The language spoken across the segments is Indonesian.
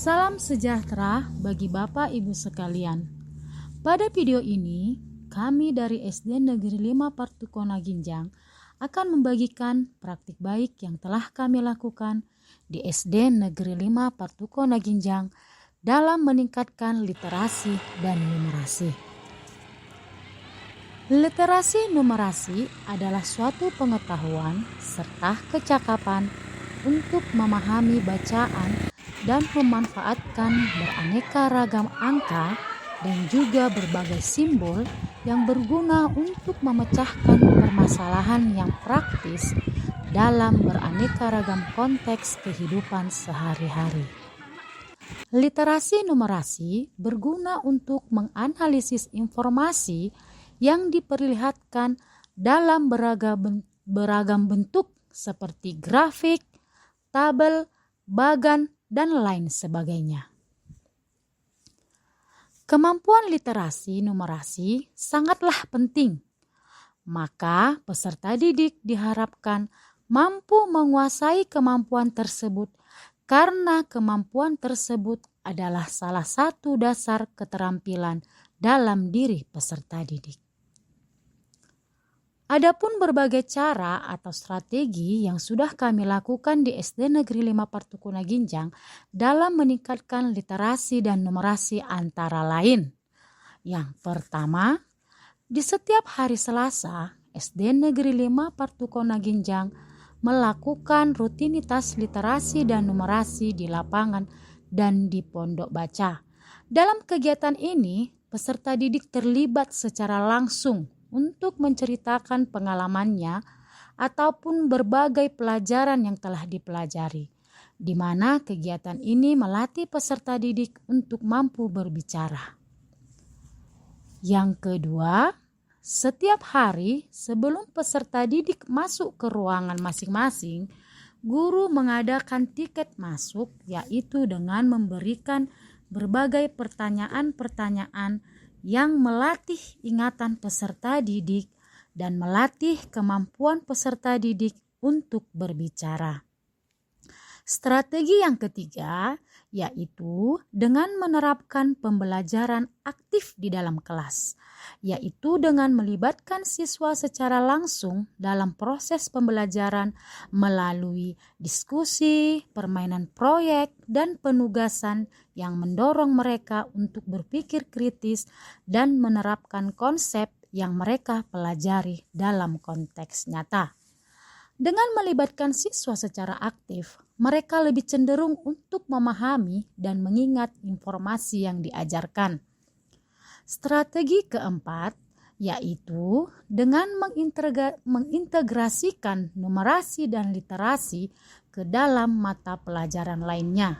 Salam sejahtera bagi Bapak Ibu sekalian. Pada video ini, kami dari SD Negeri 5 Partukona Ginjang akan membagikan praktik baik yang telah kami lakukan di SD Negeri 5 Partukona Ginjang dalam meningkatkan literasi dan numerasi. Literasi numerasi adalah suatu pengetahuan serta kecakapan untuk memahami bacaan dan memanfaatkan beraneka ragam angka dan juga berbagai simbol yang berguna untuk memecahkan permasalahan yang praktis dalam beraneka ragam konteks kehidupan sehari-hari. Literasi numerasi berguna untuk menganalisis informasi yang diperlihatkan dalam beragam bentuk seperti grafik, tabel, bagan, dan lain sebagainya. Kemampuan literasi numerasi sangatlah penting, maka peserta didik diharapkan mampu menguasai kemampuan tersebut karena kemampuan tersebut adalah salah satu dasar keterampilan dalam diri peserta didik. Adapun berbagai cara atau strategi yang sudah kami lakukan di SD Negeri 5 Partukona Ginjang dalam meningkatkan literasi dan numerasi antara lain. Yang pertama, di setiap hari Selasa, SD Negeri 5 Partukona Ginjang melakukan rutinitas literasi dan numerasi di lapangan dan di pondok baca. Dalam kegiatan ini, peserta didik terlibat secara langsung untuk menceritakan pengalamannya ataupun berbagai pelajaran yang telah dipelajari, di mana kegiatan ini melatih peserta didik untuk mampu berbicara. Yang kedua, setiap hari sebelum peserta didik masuk ke ruangan masing-masing, guru mengadakan tiket masuk, yaitu dengan memberikan berbagai pertanyaan-pertanyaan yang melatih ingatan peserta didik dan melatih kemampuan peserta didik untuk berbicara. Strategi yang ketiga yaitu dengan menerapkan pembelajaran aktif di dalam kelas, yaitu dengan melibatkan siswa secara langsung dalam proses pembelajaran melalui diskusi, permainan proyek, dan penugasan yang mendorong mereka untuk berpikir kritis dan menerapkan konsep yang mereka pelajari dalam konteks nyata. Dengan melibatkan siswa secara aktif, mereka lebih cenderung untuk memahami dan mengingat informasi yang diajarkan. Strategi keempat yaitu dengan mengintegrasikan numerasi dan literasi ke dalam mata pelajaran lainnya.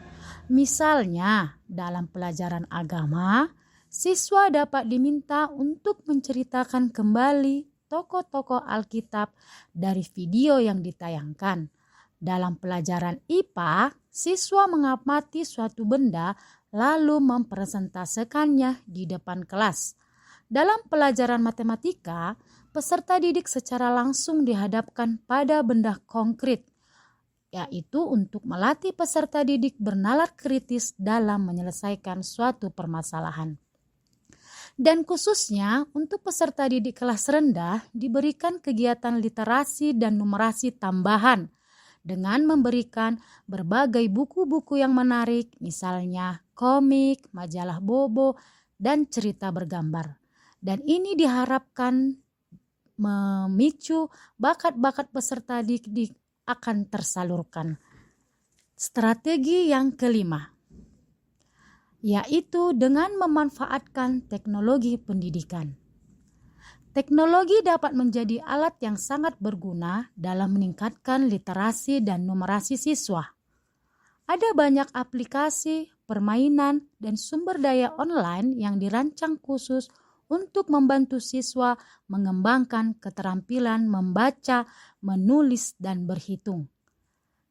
Misalnya, dalam pelajaran agama, siswa dapat diminta untuk menceritakan kembali tokoh-tokoh Alkitab dari video yang ditayangkan. Dalam pelajaran IPA, siswa mengamati suatu benda lalu mempresentasikannya di depan kelas. Dalam pelajaran matematika, peserta didik secara langsung dihadapkan pada benda konkret, yaitu untuk melatih peserta didik bernalar kritis dalam menyelesaikan suatu permasalahan. Dan khususnya untuk peserta didik kelas rendah diberikan kegiatan literasi dan numerasi tambahan dengan memberikan berbagai buku-buku yang menarik, misalnya komik, majalah bobo, dan cerita bergambar. Dan ini diharapkan memicu bakat-bakat peserta didik akan tersalurkan. Strategi yang kelima yaitu dengan memanfaatkan teknologi pendidikan. Teknologi dapat menjadi alat yang sangat berguna dalam meningkatkan literasi dan numerasi siswa. Ada banyak aplikasi, permainan, dan sumber daya online yang dirancang khusus untuk membantu siswa mengembangkan keterampilan membaca, menulis, dan berhitung.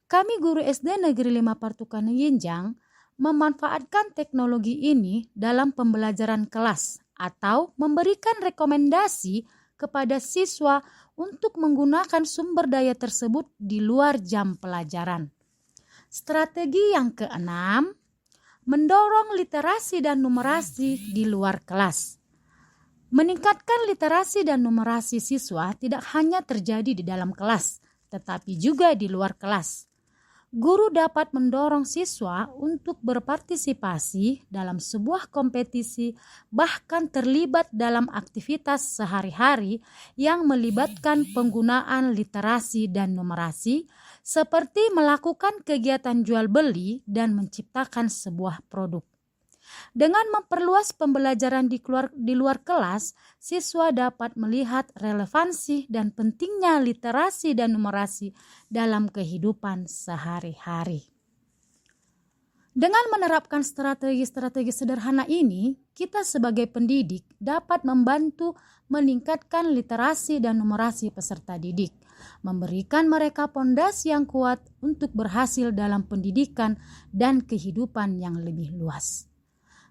Kami guru SD Negeri 5 Partukona Ginjang memanfaatkan teknologi ini dalam pembelajaran kelas atau memberikan rekomendasi kepada siswa untuk menggunakan sumber daya tersebut di luar jam pelajaran. Strategi yang keenam, Mendorong literasi dan numerasi di luar kelas. Meningkatkan literasi dan numerasi siswa tidak hanya terjadi di dalam kelas, tetapi juga di luar kelas. Guru dapat mendorong siswa untuk berpartisipasi dalam sebuah kompetisi, bahkan terlibat dalam aktivitas sehari-hari yang melibatkan penggunaan literasi dan numerasi, seperti melakukan kegiatan jual beli dan menciptakan sebuah produk. Dengan memperluas pembelajaran di luar kelas, siswa dapat melihat relevansi dan pentingnya literasi dan numerasi dalam kehidupan sehari-hari. Dengan menerapkan strategi-strategi sederhana ini, kita sebagai pendidik dapat membantu meningkatkan literasi dan numerasi peserta didik, memberikan mereka pondasi yang kuat untuk berhasil dalam pendidikan dan kehidupan yang lebih luas.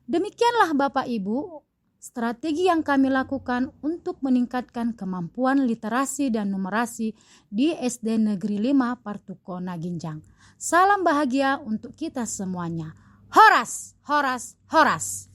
Demikianlah Bapak Ibu, strategi yang kami lakukan untuk meningkatkan kemampuan literasi dan numerasi di SD Negeri 5 Partukona Ginjang. Salam bahagia untuk kita semuanya. Horas, horas, horas.